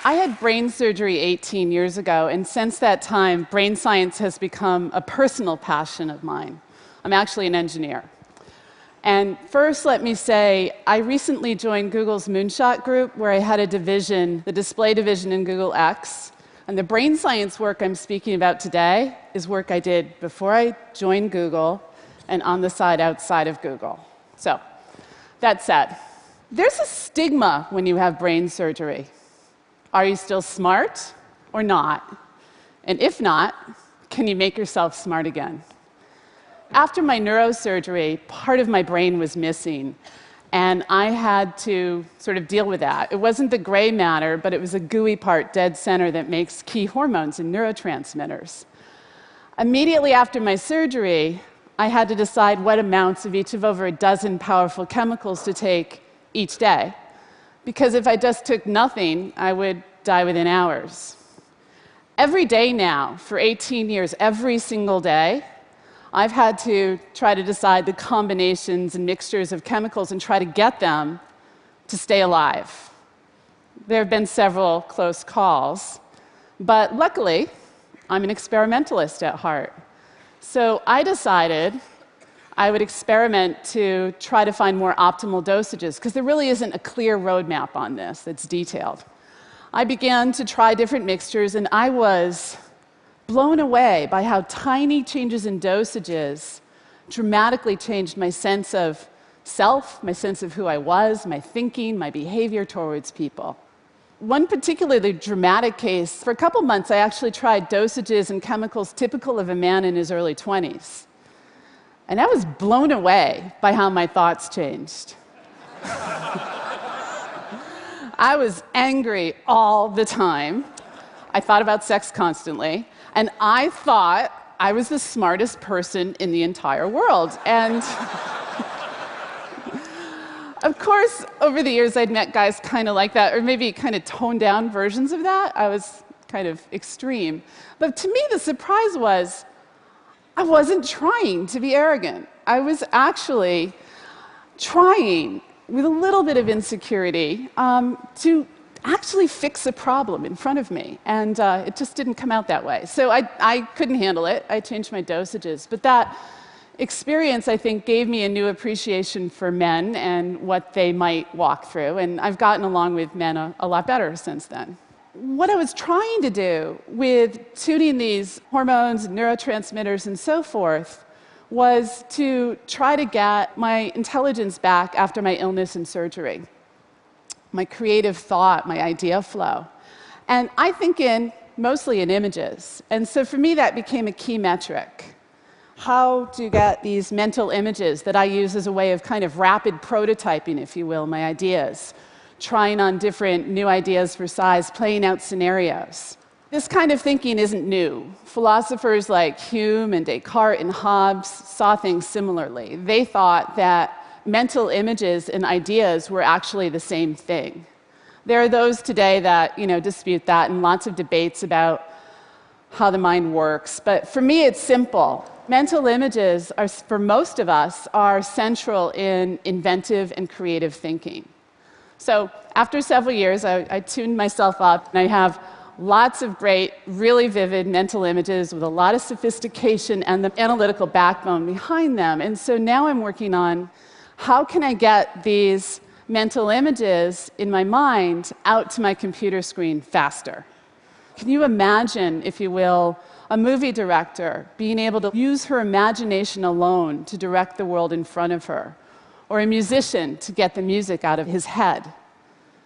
I had brain surgery 18 years ago, and since that time, brain science has become a personal passion of mine. I'm actually an engineer. And first, let me say, I recently joined Google's Moonshot group, where I had a division, the display division in Google X. And the brain science work I'm speaking about today is work I did before I joined Google and on the side outside of Google. So, that said, there's a stigma when you have brain surgery. Are you still smart or not? And if not, can you make yourself smart again? After my neurosurgery, part of my brain was missing, and I had to sort of deal with that. It wasn't the gray matter, but it was a gooey part dead center that makes key hormones and neurotransmitters. Immediately after my surgery, I had to decide what amounts of each of over a dozen powerful chemicals to take each day. Because if I just took nothing, I would die within hours. Every day now, for 18 years, every single day, I've had to try to decide the combinations and mixtures of chemicals and try to get them to stay alive. There have been several close calls, but luckily, I'm an experimentalist at heart. So I decided I would experiment to try to find more optimal dosages, because there really isn't a clear roadmap on this that's detailed. I began to try different mixtures, and I was blown away by how tiny changes in dosages dramatically changed my sense of self, my sense of who I was, my thinking, my behavior towards people. One particularly dramatic case, for a couple months I actually tried dosages and chemicals typical of a man in his early 20s. And I was blown away by how my thoughts changed. I was angry all the time. I thought about sex constantly. And I thought I was the smartest person in the entire world. And of course, over the years, I'd met guys kind of like that, or maybe kind of toned down versions of that. I was kind of extreme. But to me, the surprise was I wasn't trying to be arrogant. I was actually trying, with a little bit of insecurity, to actually fix a problem in front of me. And it just didn't come out that way. So I couldn't handle it. I changed my dosages. But that experience, I think, gave me a new appreciation for men and what they might walk through. And I've gotten along with men a lot better since then. What I was trying to do with tuning these hormones and neurotransmitters and so forth was to try to get my intelligence back after my illness and surgery, my creative thought, my idea flow. And I think mostly in images. And so for me, that became a key metric. How to get these mental images that I use as a way of kind of rapid prototyping, if you will, my ideas, trying on different new ideas for size, playing out scenarios. This kind of thinking isn't new. Philosophers like Hume and Descartes and Hobbes saw things similarly. They thought that mental images and ideas were actually the same thing. There are those today that dispute that, and lots of debates about how the mind works. But for me, it's simple. Mental images, for most of us, are central in inventive and creative thinking. So after several years, I tuned myself up, and I have lots of great, really vivid mental images with a lot of sophistication and the analytical backbone behind them. And so now I'm working on how can I get these mental images in my mind out to my computer screen faster? Can you imagine, if you will, a movie director being able to use her imagination alone to direct the world in front of her, or a musician to get the music out of his head?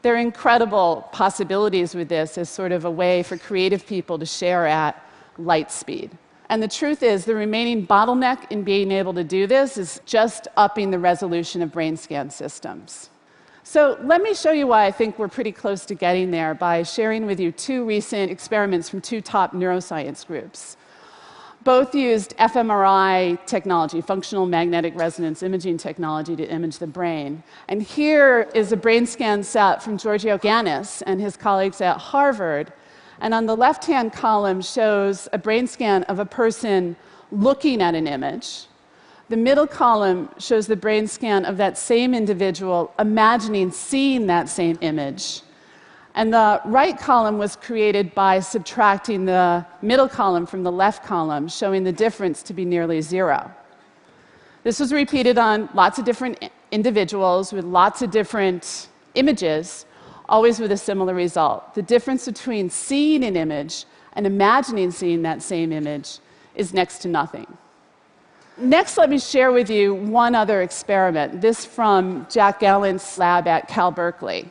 There are incredible possibilities with this as sort of a way for creative people to share at light speed. And the truth is, the remaining bottleneck in being able to do this is just upping the resolution of brain scan systems. So let me show you why I think we're pretty close to getting there by sharing with you two recent experiments from two top neuroscience groups. Both used fMRI technology, functional magnetic resonance imaging technology, to image the brain. And here is a brain scan set from Giorgio Ganis and his colleagues at Harvard. And on the left-hand column shows a brain scan of a person looking at an image. The middle column shows the brain scan of that same individual imagining seeing that same image. And the right column was created by subtracting the middle column from the left column, showing the difference to be nearly zero. This was repeated on lots of different individuals with lots of different images, always with a similar result. The difference between seeing an image and imagining seeing that same image is next to nothing. Next, let me share with you one other experiment, this from Jack Gallant's lab at Cal Berkeley.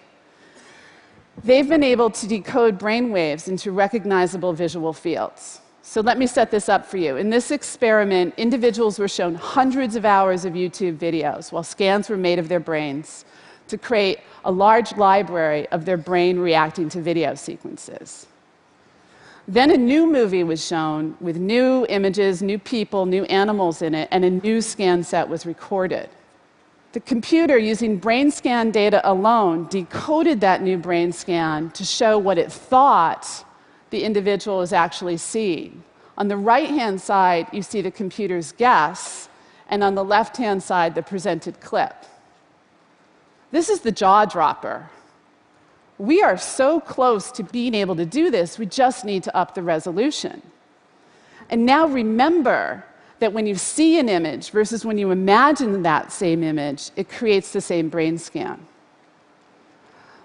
They've been able to decode brain waves into recognizable visual fields. So let me set this up for you. In this experiment, individuals were shown hundreds of hours of YouTube videos while scans were made of their brains to create a large library of their brain reacting to video sequences. Then a new movie was shown with new images, new people, new animals in it, and a new scan set was recorded. The computer, using brain scan data alone, decoded that new brain scan to show what it thought the individual was actually seeing. On the right-hand side, you see the computer's guess, and on the left-hand side, the presented clip. This is the jaw dropper. We are so close to being able to do this, we just need to up the resolution. And now remember that when you see an image versus when you imagine that same image, it creates the same brain scan.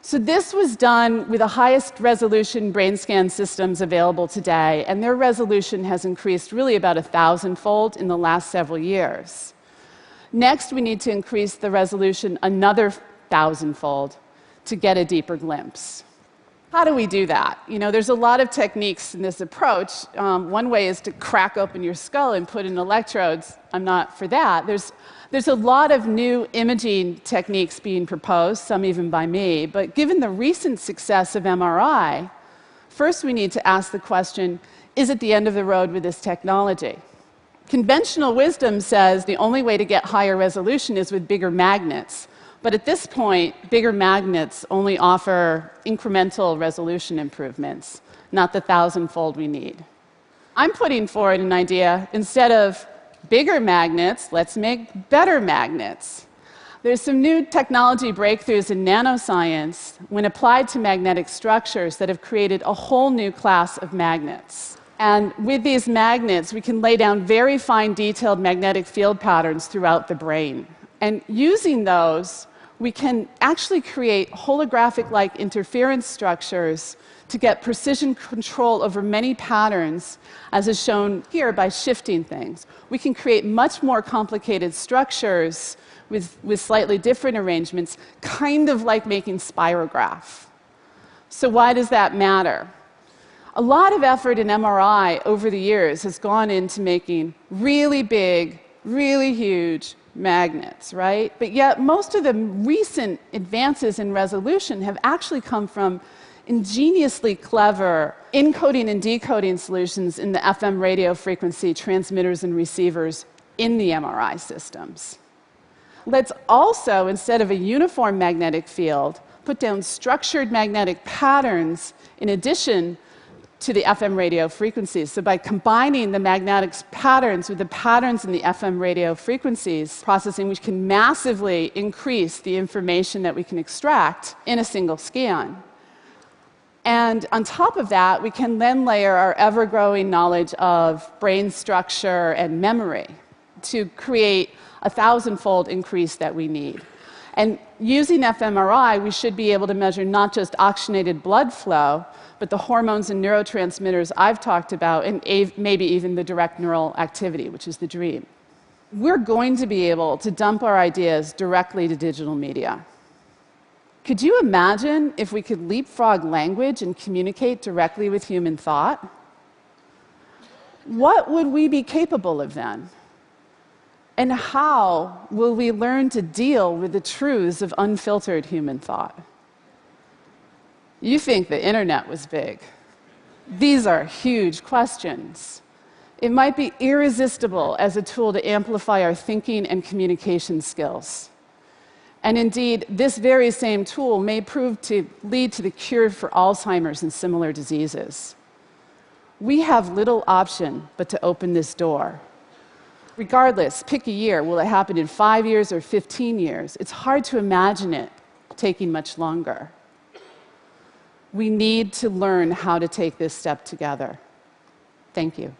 So this was done with the highest resolution brain scan systems available today, and their resolution has increased really about 1,000-fold in the last several years. Next, we need to increase the resolution another 1,000-fold to get a deeper glimpse. How do we do that? You know, there's a lot of techniques in this approach. One way is to crack open your skull and put in electrodes. I'm not for that. There's a lot of new imaging techniques being proposed, some even by me. But given the recent success of MRI, first we need to ask the question, is it the end of the road with this technology? Conventional wisdom says the only way to get higher resolution is with bigger magnets. But at this point, bigger magnets only offer incremental resolution improvements, not the 1,000-fold we need. I'm putting forward an idea. Instead of bigger magnets, let's make better magnets. There's some new technology breakthroughs in nanoscience when applied to magnetic structures that have created a whole new class of magnets. And with these magnets, we can lay down very fine, detailed magnetic field patterns throughout the brain. And using those, we can actually create holographic-like interference structures to get precision control over many patterns, as is shown here by shifting things. We can create much more complicated structures with slightly different arrangements, kind of like making spirograph. So why does that matter? A lot of effort in MRI over the years has gone into making really big, really huge magnets, right? But yet most of the recent advances in resolution have actually come from ingeniously clever encoding and decoding solutions in the FM radio frequency transmitters and receivers in the MRI systems. Let's also, instead of a uniform magnetic field, put down structured magnetic patterns in addition to the FM radio frequencies. So by combining the magnetic patterns with the patterns in the FM radio frequencies processing, we can massively increase the information that we can extract in a single scan. And on top of that, we can then layer our ever-growing knowledge of brain structure and memory to create a 1,000-fold increase that we need. And using fMRI, we should be able to measure not just oxygenated blood flow, but the hormones and neurotransmitters I've talked about, and maybe even the direct neural activity, which is the dream. We're going to be able to dump our ideas directly to digital media. Could you imagine if we could leapfrog language and communicate directly with human thought? What would we be capable of then? And how will we learn to deal with the truths of unfiltered human thought? You think the internet was big. These are huge questions. It might be irresistible as a tool to amplify our thinking and communication skills. And indeed, this very same tool may prove to lead to the cure for Alzheimer's and similar diseases. We have little option but to open this door. Regardless, pick a year. Will it happen in 5 years or 15 years? It's hard to imagine it taking much longer. We need to learn how to take this step together. Thank you.